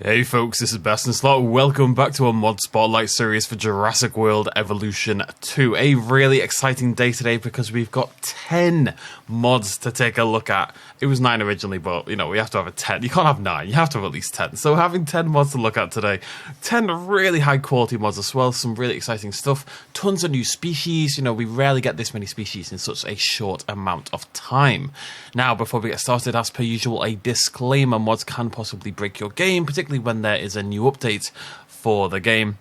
Hey folks, this is BestInSlot. Welcome back to a mod spotlight series for Jurassic World Evolution 2. A really exciting day today because we've got 10 mods to take a look at. It was 9 originally, but you know, we have to have a 10. You can't have 9, you have to have at least 10. So having 10 mods to look at today, 10 really high quality mods as well, some really exciting stuff, tons of new species. You know, we rarely get this many species in such a short amount of time. Now, before we get started, as per usual, a disclaimer: mods can possibly break your game, particularly when there is a new update for the game,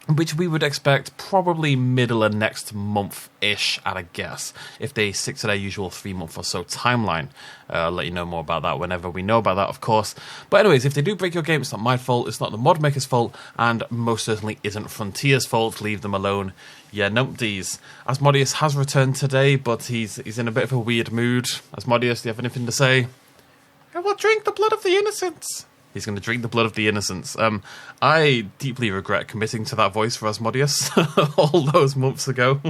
which we would expect probably middle of next month-ish at a guess, if they stick to their usual 3-month or so timeline. I'll let you know more about that whenever we know about that, of course. But anyways, if they do break your game, it's not my fault, it's not the mod maker's fault, and most certainly isn't Frontier's fault. Leave them alone. Yeah, numpties. Asmodeus has returned today, but he's in a bit of a weird mood. Asmodeus, do you have anything to say? I will drink the blood of the innocents. He's going to drink the blood of the innocents. I deeply regret committing to that voice for Asmodeus all those months ago,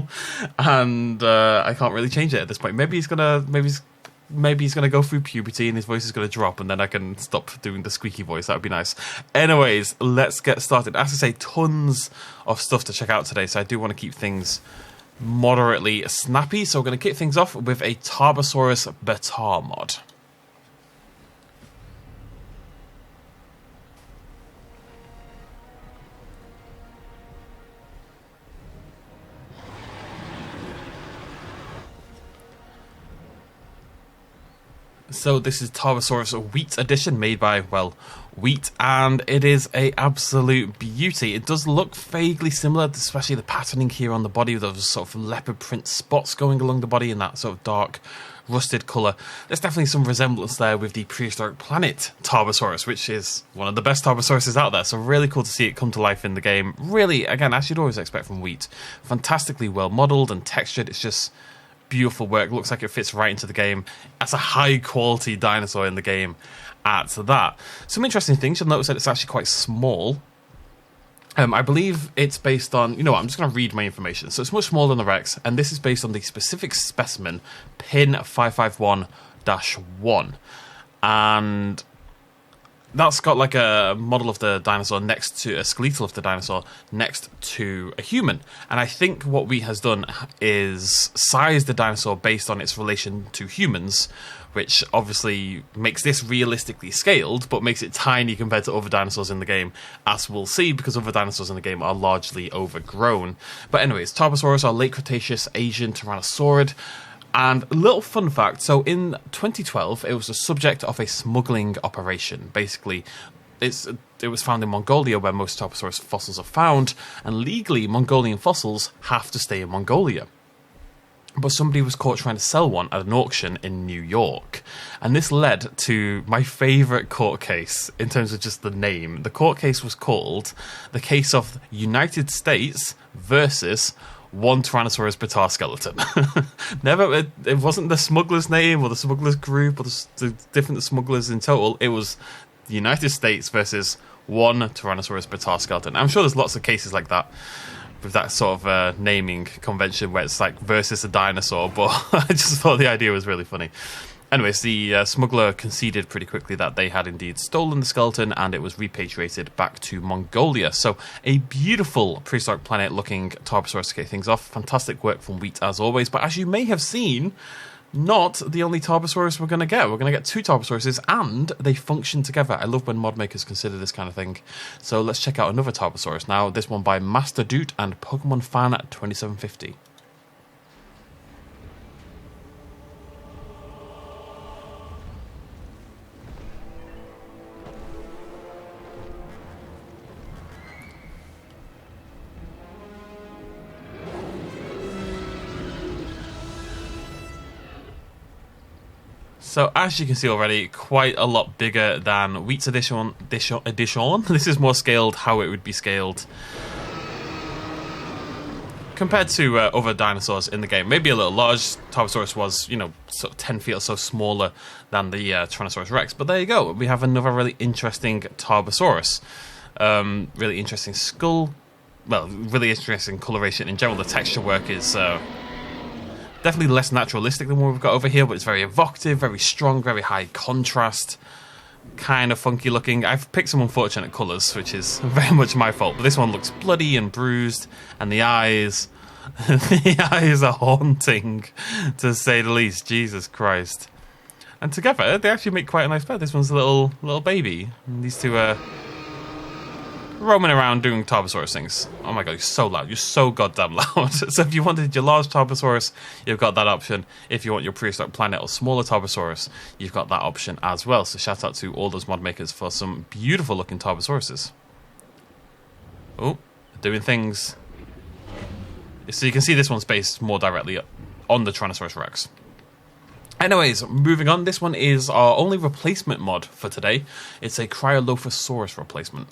and I can't really change it at this point. Maybe he's gonna go through puberty and his voice is gonna drop, and then I can stop doing the squeaky voice. That would be nice. Anyways, let's get started. As I say, tons of stuff to check out today, so I do want to keep things moderately snappy. So we're going to kick things off with a Tarbosaurus beta mod. So this is Tarbosaurus Wheat Edition, made by, well, Wheat, and it is a absolute beauty. It does look vaguely similar, especially the patterning here on the body, with those sort of leopard print spots going along the body in that sort of dark, rusted colour. There's definitely some resemblance there with the Prehistoric Planet Tarbosaurus, which is one of the best Tarbosauruses out there, so really cool to see it come to life in the game. Really, again, as you'd always expect from Wheat, fantastically well modelled and textured. It's just beautiful work. Looks like it fits right into the game. That's a high quality dinosaur in the game at that. Some interesting things. You'll notice that it's actually quite small. I believe it's based on, you know what, I'm just going to read my information. So it's much smaller than the Rex, and this is based on the specific specimen pin 551-1, and that's got like a model of the dinosaur next to a skeletal of the dinosaur next to a human. And I think what Wheat has done is size the dinosaur based on its relation to humans, which obviously makes this realistically scaled, but makes it tiny compared to other dinosaurs in the game, as we'll see, because other dinosaurs in the game are largely overgrown. But anyways, Tarbosaurus are late Cretaceous Asian tyrannosaurid. And a little fun fact, so in 2012, it was the subject of a smuggling operation. Basically, it was found in Mongolia, where most Tarbosaurus fossils are found, and legally, Mongolian fossils have to stay in Mongolia. But somebody was caught trying to sell one at an auction in New York. And this led to my favourite court case in terms of just the name. The court case was called the case of United States versus one Tyrannosaurus beta skeleton. It wasn't the smuggler's name or the smuggler's group or the different smugglers in total. It was the United States versus one Tyrannosaurus beta skeleton. I'm sure there's lots of cases like that with that sort of naming convention where it's like versus a dinosaur, but I just thought the idea was really funny. Anyways, the smuggler conceded pretty quickly that they had indeed stolen the skeleton, and it was repatriated back to Mongolia. So a beautiful Prehistoric Planet looking Tarbosaurus to kick things off. Fantastic work from Wheat as always, but as you may have seen, not the only Tarbosaurus we're going to get. We're going to get 2 Tarbosauruses, and they function together. I love when mod makers consider this kind of thing. So let's check out another Tarbosaurus now, this one by Master Doot and Pokemon Fan 2750. So as you can see already, quite a lot bigger than Wheat's edition. This is more scaled how it would be scaled compared to other dinosaurs in the game. Maybe a little large. Tarbosaurus was, you know, sort of 10 feet or so smaller than the Tyrannosaurus Rex. But there you go. We have another really interesting Tarbosaurus. Really interesting skull. Well, really interesting coloration in general. The texture work is definitely less naturalistic than what we've got over here, but it's very evocative, very strong, very high contrast. kind of funky looking. I've picked some unfortunate colours, which is very much my fault. But this one looks bloody and bruised, and the eyes, the eyes are haunting, to say the least. Jesus Christ! And together, they actually make quite a nice pair. This one's a little baby, and these two are roaming around doing Tarbosaurus things. Oh my god, you're so loud. You're so goddamn loud. So if you wanted your large Tarbosaurus, you've got that option. If you want your Prehistoric Planet or smaller Tarbosaurus, you've got that option as well. So shout out to all those mod makers for some beautiful looking Tarbosauruses. Oh, doing things. So you can see this one's based more directly on the Tyrannosaurus Rex. Anyways, moving on. This one is our only replacement mod for today. It's a Cryolophosaurus replacement.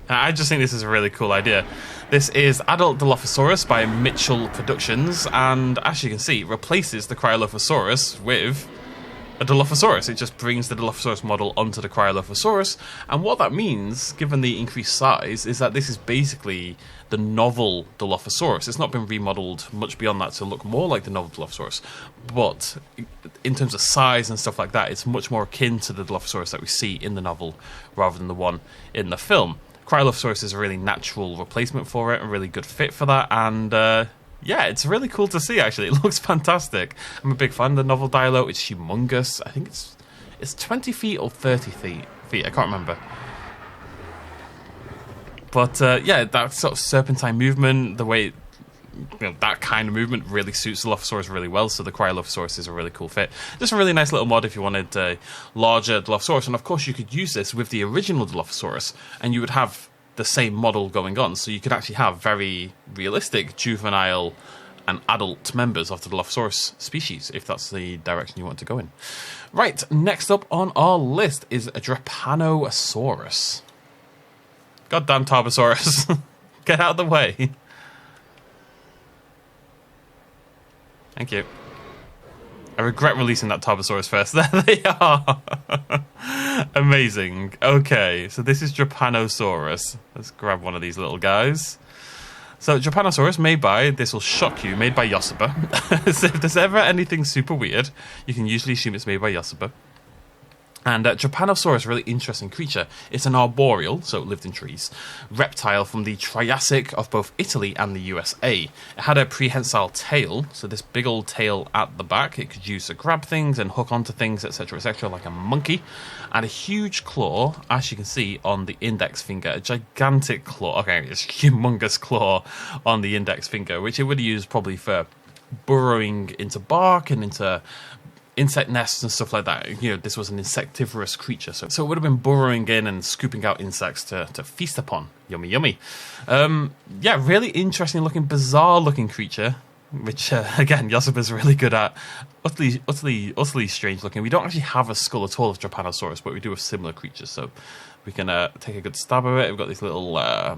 I just think this is a really cool idea. This is Adult Dilophosaurus by Mitchell Productions, and as you can see, it replaces the Cryolophosaurus with a Dilophosaurus. It just brings the Dilophosaurus model onto the Cryolophosaurus, and what that means, given the increased size, is that this is basically the novel Dilophosaurus. It's not been remodeled much beyond that to look more like the novel Dilophosaurus, but in terms of size and stuff like that, it's much more akin to the Dilophosaurus that we see in the novel rather than the one in the film. Cryolophosaurus is a really natural replacement for it, a really good fit for that, and yeah, it's really cool to see, actually. It looks fantastic. I'm a big fan of the novel Dilo. It's humongous. I think it's 20 feet or 30 feet. I can't remember. But yeah, that sort of serpentine movement, the way that kind of movement really suits the Dilophosaurus really well, so the Cryolophosaurus is a really cool fit. Just a really nice little mod if you wanted a larger Dilophosaurus, and of course you could use this with the original Dilophosaurus, and you would have the same model going on, so you could actually have very realistic juvenile and adult members of the Dilophosaurus species, if that's the direction you want to go in. Right, next up on our list is a Drepanosaurus. Goddamn Tarbosaurus. Get out of the way. Thank you. I regret releasing that Tarbosaurus first. There they are. Amazing. Okay, so this is Drepanosaurus. Let's grab one of these little guys. So Drepanosaurus, made by, this will shock you, made by Yosuba. So if there's ever anything super weird, you can usually assume it's made by Yosuba. And Drepanosaurus is a really interesting creature. It's an arboreal, so it lived in trees, reptile from the Triassic of both Italy and the USA. It had a prehensile tail, so this big old tail at the back. It could use to grab things and hook onto things, etc., like a monkey. And a huge claw, as you can see, on the index finger. A gigantic claw, okay, it's a humongous claw on the index finger, which it would use probably for burrowing into bark and into insect nests and stuff like that. You know, this was an insectivorous creature, so it would have been burrowing in and scooping out insects to feast upon. Yummy, yummy. Yeah, really interesting looking, bizarre looking creature, which again, Yosuba's really good at. Utterly strange looking. We don't actually have a skull at all of Drepanosaurus, but we do have similar creatures, so we can take a good stab of it. We've got these little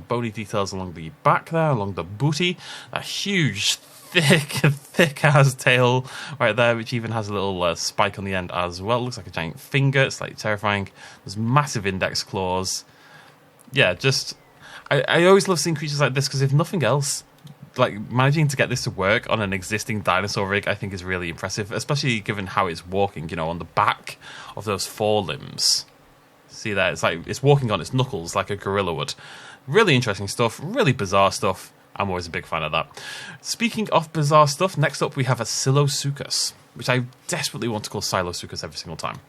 bony details along the back there, along the booty. A huge, thick ass tail right there, which even has a little spike on the end as well. Looks like a giant finger. It's slightly terrifying. There's massive index claws. Yeah, just I always love seeing creatures like this, because if nothing else, like managing to get this to work on an existing dinosaur rig, I think is really impressive, especially given how it's walking, you know, on the back of those forelimbs. See there, it's like it's walking on its knuckles like a gorilla would. Really interesting stuff, really bizarre stuff. I'm always a big fan of that. Speaking of bizarre stuff, next up we have a Silosuchus, which I desperately want to call Silosuchus every single time.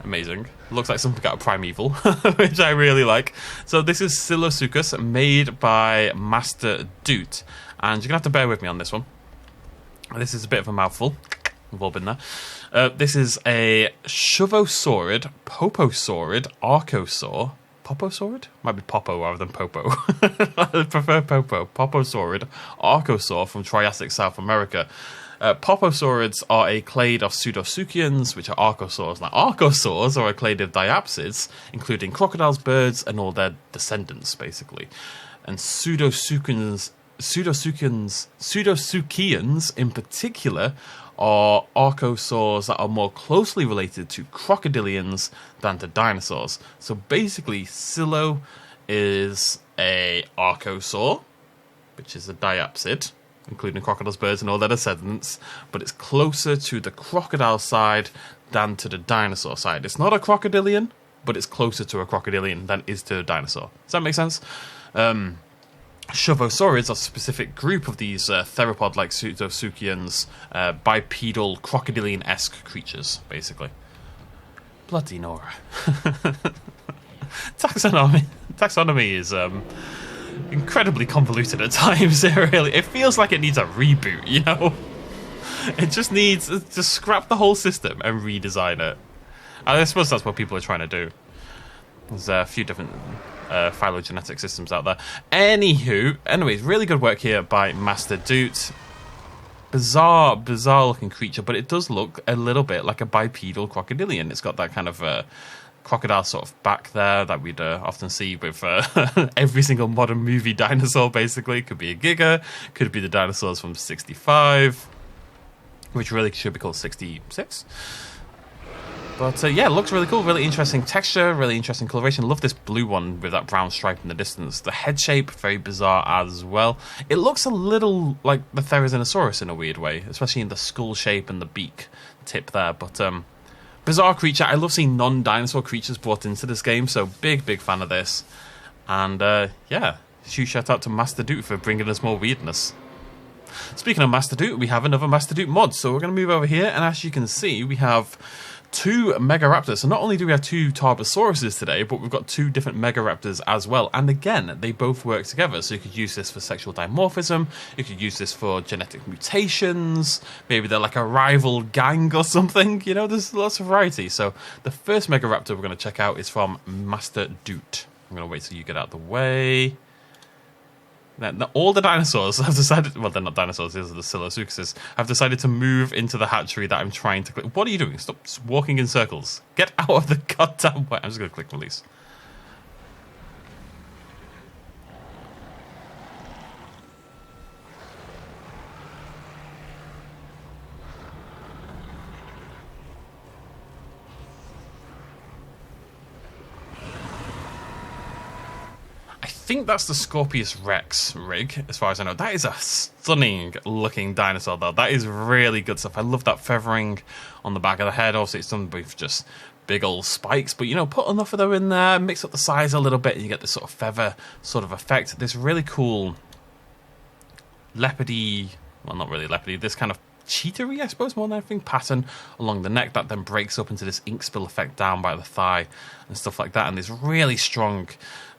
Amazing. Looks like something out of Primeval, which I really like. So this is Silosuchus, made by Master Doot, and you're gonna have to bear with me on this one. This is a bit of a mouthful. We've all been there. This is a Shuvosaurid, Poposaurid, Archosaur. Poposaurid? Might be Popo rather than Popo. I prefer Popo. Poposaurid, Archosaur from Triassic South America. Poposaurids are a clade of pseudosuchians, which are archosaurs. Now, archosaurs are a clade of diapsids, including crocodiles, birds, and all their descendants, basically. And pseudosuchians pseudosuchians in particular are archosaurs that are more closely related to crocodilians than to dinosaurs. So basically, Silo is a archosaur, which is a diapsid, including crocodiles, birds, and all their descendants, but it's closer to the crocodile side than to the dinosaur side. It's not a crocodilian, but it's closer to a crocodilian than it is to a dinosaur. Does that make sense? Shovosaurids are a specific group of these theropod-like pseudosuchians, bipedal, crocodilian-esque creatures, basically. Bloody Nora. Taxonomy is incredibly convoluted at times. It feels like it needs a reboot, you know? It just needs to scrap the whole system and redesign it. I suppose that's what people are trying to do. There's a few different phylogenetic systems out there. Anyways, really good work here by Master Doot. Bizarre looking creature, but it does look a little bit like a bipedal crocodilian. It's got that kind of crocodile sort of back there that we'd often see with every single modern movie dinosaur, basically. Could be a Giga, could be the dinosaurs from 65, which really should be called 66. But yeah, it looks really cool, really interesting texture, really interesting coloration. Love this blue one with that brown stripe in the distance. The head shape, very bizarre as well. It looks a little like the Therizinosaurus in a weird way, especially in the skull shape and the beak tip there. But bizarre creature. I love seeing non-dinosaur creatures brought into this game, so big fan of this. And yeah, huge shout out to Master Doot for bringing us more weirdness. Speaking of Master Doot, we have another Master Doot mod. So we're going to move over here, and as you can see, we have 2 Megaraptors. So not only do we have 2 Tarbosauruses today, but we've got 2 different Megaraptors as well. And again, they both work together. So you could use this for sexual dimorphism. You could use this for genetic mutations. Maybe they're like a rival gang or something. You know, there's lots of variety. So the first Megaraptor we're going to check out is from Master Doot. I'm going to wait till you get out of the way. Now, all the dinosaurs have decided, well, they're not dinosaurs, these are the Silosuchuses, have decided to move into the hatchery that I'm trying to click. What are you doing? Stop walking in circles. Get out of the goddamn way. I'm just going to click release. I think that's the Scorpius Rex rig, as far as I know. That is a stunning looking dinosaur, though. That is really good stuff. I love that feathering on the back of the head. Obviously, it's done with just big old spikes, but, you know, put enough of them in there, mix up the size a little bit, and you get this sort of feather sort of effect. This really cool leopardy, well, not really leopardy, this kind of cheatery, I suppose, more than anything, pattern along the neck that then breaks up into this ink spill effect down by the thigh and stuff like that, and this really strong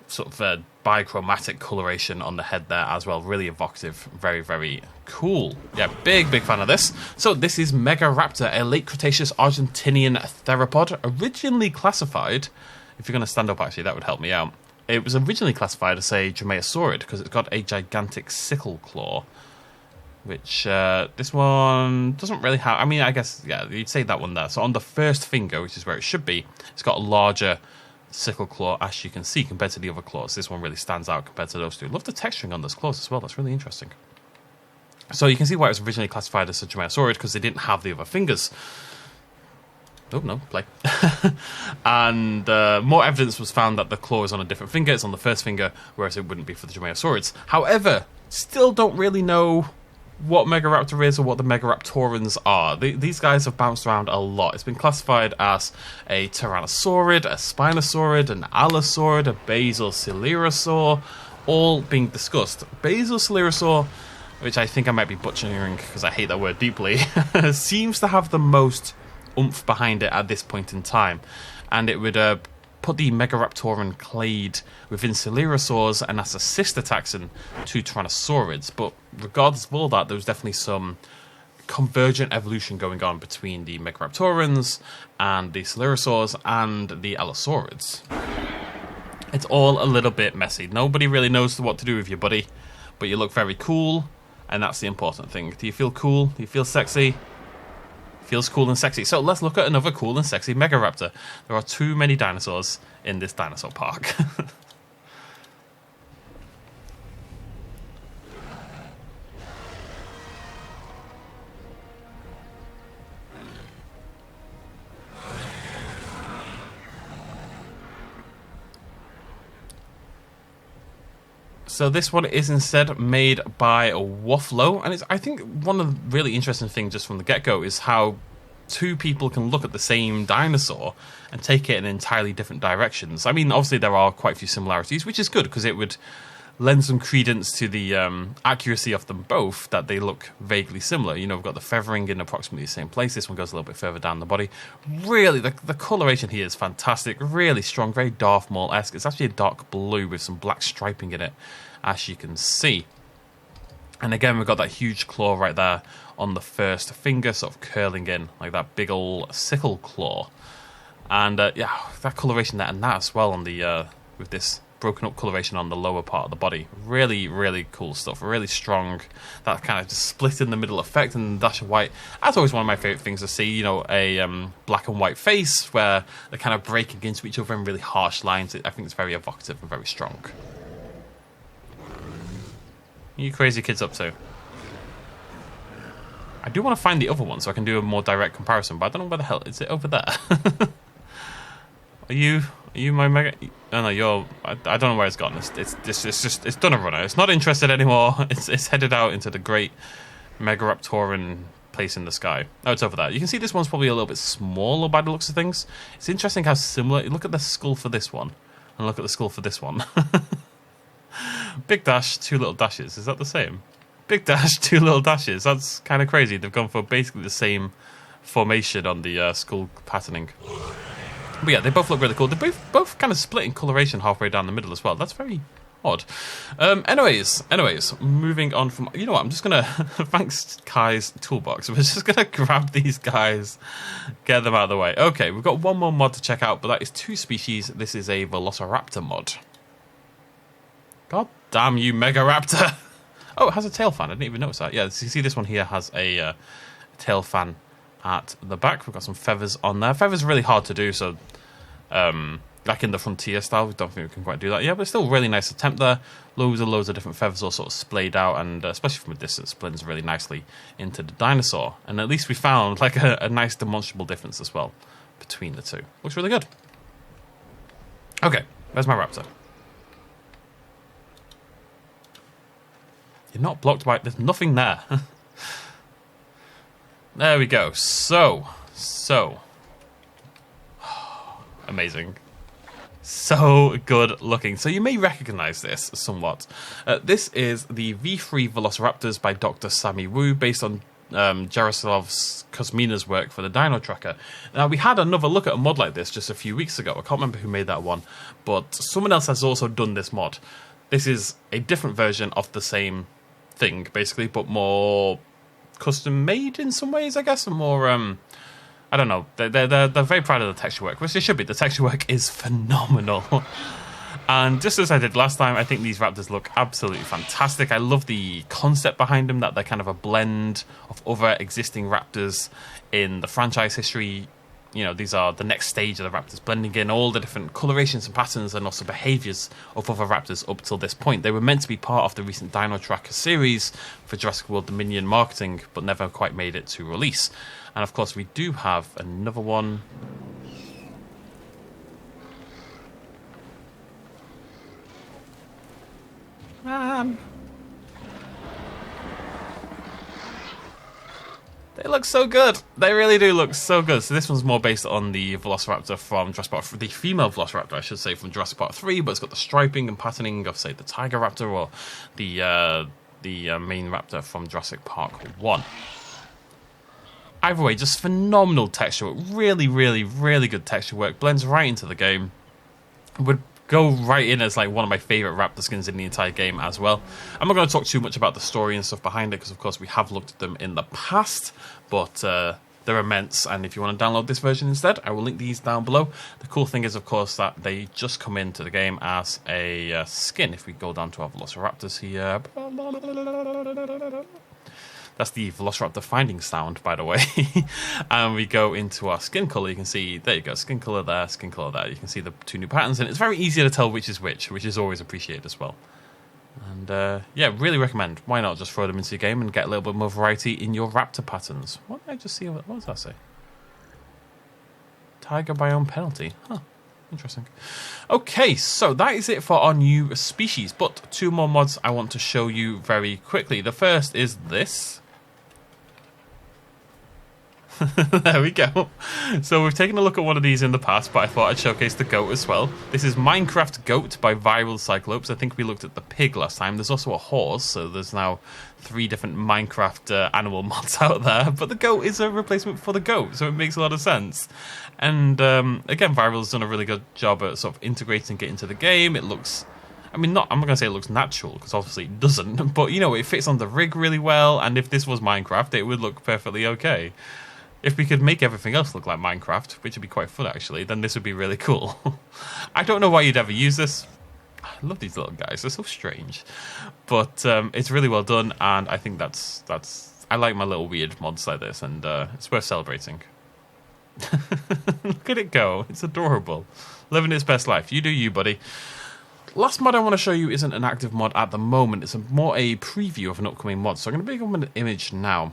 sort of bichromatic coloration on the head there as well. Really evocative. Very cool. Yeah, big fan of this. So this is Megaraptor, a late Cretaceous Argentinian theropod, originally classified, if you're going to stand up actually, that would help me out. It was originally classified as a Dromaeosaurid because it's got a gigantic sickle claw, which this one doesn't really have. I mean, I guess, yeah, you'd say that one there. So on the first finger, which is where it should be, it's got a larger sickle claw, as you can see, compared to the other claws. This one really stands out compared to those two. Love the texturing on those claws as well. That's really interesting. So you can see why it was originally classified as a Dromaeosaurid, because they didn't have the other fingers. Oh, no, play. And more evidence was found that the claw is on a different finger. It's on the first finger, whereas it wouldn't be for the Dromaeosaurids. However, still don't really know what Megaraptor is or what the Megaraptorans are. These guys have bounced around a lot. It's been classified as a Tyrannosaurid, a Spinosaurid, an Allosaurid, a Basilcererosaur, all being discussed. Basilcererosaur, which I think I might be butchering because I hate that word deeply, seems to have the most oomph behind it at this point in time. And it would put the Megaraptoran clade within Coelurosaurs, and that's a sister taxon to Tyrannosaurids. But regardless of all that, there was definitely some convergent evolution going on between the Megaraptorans and the Coelurosaurs and the Allosaurids. It's all a little bit messy. Nobody really knows what to do with you, buddy, but you look very cool, and that's the important thing. Do you feel cool? Do you feel sexy? Feels cool and sexy. So let's look at another cool and sexy Megaraptor. There are too many dinosaurs in this dinosaur park. So this one is instead made by Waffalo, and I think one of the really interesting things just from the get-go is how two people can look at the same dinosaur and take it in entirely different directions. I mean, obviously there are quite a few similarities, which is good because it would lend some credence to the accuracy of them both, that they look vaguely similar. You know, we've got the feathering in approximately the same place. This one goes a little bit further down the body. Really, the coloration here is fantastic. Really strong, very Darth Maul-esque. It's actually a dark blue with some black striping in it, as you can see. And again, we've got that huge claw right there on the first finger, sort of curling in, like that big old sickle claw. And yeah, that coloration there, and that as well on the with this broken up coloration on the lower part of the body. Really, really cool stuff. Really strong. That kind of just split in the middle effect and dash of white. That's always one of my favourite things to see. You know, a black and white face where they're kind of breaking into each other in really harsh lines. I think it's very evocative and very strong. What are you crazy kids up to? I do want to find the other one so I can do a more direct comparison, but I don't know where the hell is it over there. Are you my mega? Oh no, you're. I don't know where it's gone. It's done a runner. It's not interested anymore. It's headed out into the great Megaraptoran place in the sky. Oh, it's over there. You can see this one's probably a little bit smaller by the looks of things. It's interesting how similar. Look at the skull for this one, and look at the skull for this one. Big dash, two little dashes. Is that the same? Big dash, two little dashes. That's kind of crazy. They've gone for basically the same formation on the skull patterning. But yeah, they both look really cool. They're both kind of split in coloration halfway down the middle as well. That's very odd. Anyways, moving on from... You know what, I'm just going to... Thanks, Kai's Toolbox. We're just going to grab these guys, get them out of the way. Okay, we've got one more mod to check out, but that is two species. This is a Velociraptor mod. God damn you, Megaraptor! Oh, it has a tail fan. I didn't even notice that. Yeah, so you see this one here has a tail fan at the back. We've got some feathers on there. Feathers are really hard to do, so like in the Frontier style, we don't think we can quite do that. Yeah, but it's still a really nice attempt there. Loads of different feathers all sort of splayed out, and especially from a distance, blends really nicely into the dinosaur. And at least we found like a nice demonstrable difference as well between the two. Looks really good. Okay, where's my raptor? You're not blocked by... There's nothing there. There we go. So. Amazing. So good looking. So you may recognize this somewhat. This is the V3 Velociraptors by Dr. Sammy Wu, based on Jaroslav's Kosmina's work for the Dino Tracker. Now, we had another look at a mod like this just a few weeks ago. I can't remember who made that one, but someone else has also done this mod. This is a different version of the same thing, basically, but more custom made in some ways, I guess, and more I don't know, they're very proud of the texture work, which they should be. The texture work is phenomenal. And just as I did last time, I think these raptors look absolutely fantastic. I love the concept behind them, that they're kind of a blend of other existing raptors in the franchise history. You know, these are the next stage of the raptors, blending in all the different colorations and patterns and also behaviours of other raptors up till this point. They were meant to be part of the recent Dino Tracker series for Jurassic World Dominion marketing, but never quite made it to release. And of course, we do have another one. They look so good. They really do look so good. So this one's more based on the Velociraptor from Jurassic Park, the female Velociraptor, I should say, from Jurassic Park 3, but it's got the striping and patterning of, say, the Tiger Raptor or the main Raptor from Jurassic Park 1. Either way, just phenomenal texture work. Really, really, really good texture work. Blends right into the game. Would go right in as like one of my favourite raptor skins in the entire game as well. I'm not going to talk too much about the story and stuff behind it, because of course we have looked at them in the past, but they're immense, and if you want to download this version instead, I will link these down below. The cool thing is, of course, that they just come into the game as a skin. If we go down to our Velociraptors here... That's the Velociraptor finding sound, by the way. And we go into our skin colour. You can see, there you go, skin colour there, skin colour there. You can see the two new patterns, and it's very easy to tell which is which is always appreciated as well. And yeah, really recommend. Why not just throw them into your game and get a little bit more variety in your raptor patterns? What did I just see? What does that say? Tiger biome penalty. Huh. interesting. Okay, so that is it for our new species, but 2 more mods I want to show you very quickly. The first is this. There we go. So we've taken a look at one of these in the past, but I thought I'd showcase the goat as well. This is Minecraft Goat by Viral Cyclopes. I think we looked at the pig last time. There's also a horse, so there's now 3 different Minecraft animal mods out there. But the goat is a replacement for the goat, so it makes a lot of sense. And again, Viral's done a really good job at sort of integrating it into the game. It looks... I mean, I'm not going to say it looks natural, because obviously it doesn't. But, you know, it fits on the rig really well. And if this was Minecraft, it would look perfectly okay. If we could make everything else look like Minecraft, which would be quite fun actually, then this would be really cool. I don't know why you'd ever use this. I love these little guys, they're so strange. But it's really well done, and I think that's I like my little weird mods like this, and it's worth celebrating. Look at it go, it's adorable. Living its best life. You do you, buddy. Last mod I want to show you isn't an active mod at the moment, it's more a preview of an upcoming mod. So I'm going to bring up an image now.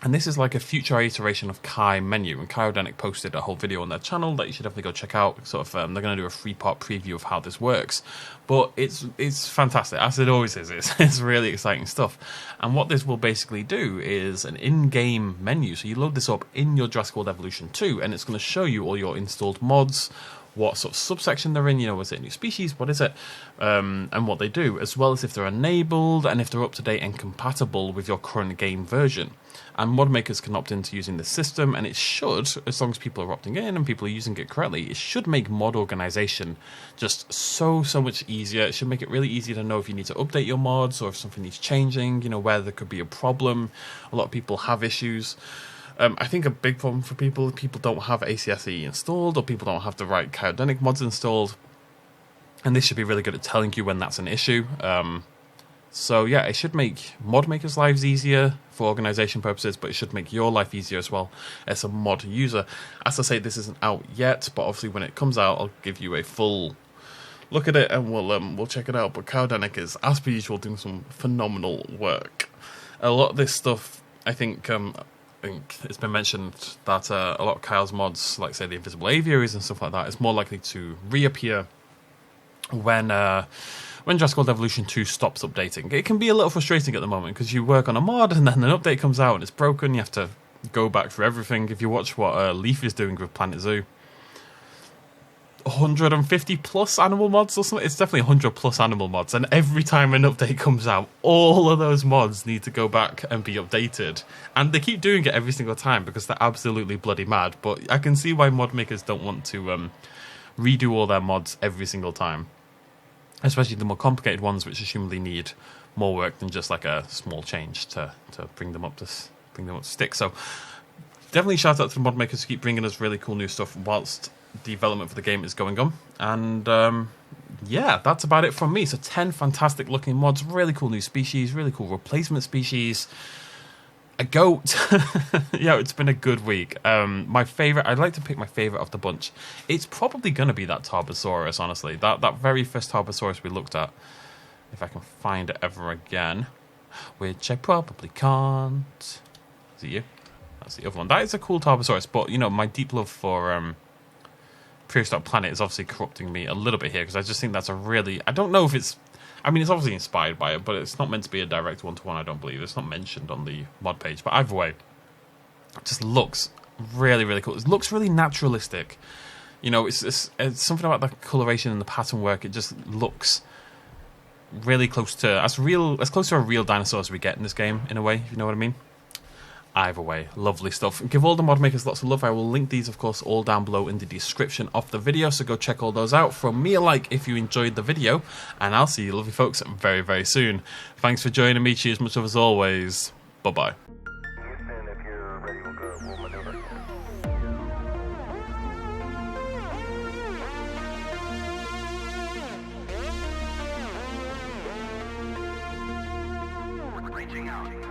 And this is like a future iteration of Kai menu. And Kyodanic posted a whole video on their channel that you should definitely go check out. Sort of, they're going to do a 3-part preview of how this works. But it's fantastic, as it always is. It's really exciting stuff. And what this will basically do is an in-game menu. So you load this up in your Jurassic World Evolution 2, and it's going to show you all your installed mods, what sort of subsection they're in, you know, is it a new species, what is it, and what they do, as well as if they're enabled and if they're up to date and compatible with your current game version. And mod makers can opt into using this system, and it should, as long as people are opting in and people are using it correctly, it should make mod organization just so much easier. It should make it really easy to know if you need to update your mods or if something needs changing, you know, where there could be a problem. A lot of people have issues. I think a big problem for people don't have ACSE installed, or people don't have the right Kyodanic mods installed. And this should be really good at telling you when that's an issue. So yeah, it should make mod makers' lives easier for organization purposes, but it should make your life easier as well as a mod user. As I say, this isn't out yet, but obviously when it comes out, I'll give you a full look at it and we'll check it out. But Kyodanic is, as per usual, doing some phenomenal work. A lot of this stuff, I think it's been mentioned that a lot of Kyle's mods, like say the invisible aviaries and stuff like that, is more likely to reappear when Jurassic World Evolution 2 stops updating. It can be a little frustrating at the moment because you work on a mod and then an update comes out and it's broken. You have to go back through everything. If you watch what Leaf is doing with Planet Zoo, 150 plus animal mods or something. It's definitely 100 plus animal mods, and every time an update comes out, all of those mods need to go back and be updated. And they keep doing it every single time because they're absolutely bloody mad. But I can see why mod makers don't want to redo all their mods every single time, especially the more complicated ones, which assumably need more work than just like a small change to bring them up to stick. So definitely shout out to the mod makers who keep bringing us really cool new stuff whilst development for the game is going on. And yeah, that's about it from me. So 10 fantastic looking mods, really cool new species, really cool replacement species, a goat. Yeah, it's been a good week. My favorite, I'd like to pick my favorite of the bunch. It's probably going to be that Tarbosaurus, honestly. That very first Tarbosaurus we looked at, if I can find it ever again, which I probably can't. Is it you? That's the other one. That is a cool Tarbosaurus, but you know, my deep love for Prehistoric Planet is obviously corrupting me a little bit here, because I just think that's a really... I don't know if it's... I mean, it's obviously inspired by it, but it's not meant to be a direct one-to-one, I don't believe. It's not mentioned on the mod page. But either way, it just looks really, really cool. It looks really naturalistic. You know, it's something about the coloration and the pattern work. It just looks really close to... as close to a real dinosaur as we get in this game, in a way, if you know what I mean. Either way, lovely stuff. Give all the mod makers lots of love. I will link these, of course, all down below in the description of the video, so go check all those out. From me a like if you enjoyed the video, and I'll see you lovely folks very, very soon. Thanks for joining me. Cheers much of as always. Bye-bye. Reaching out.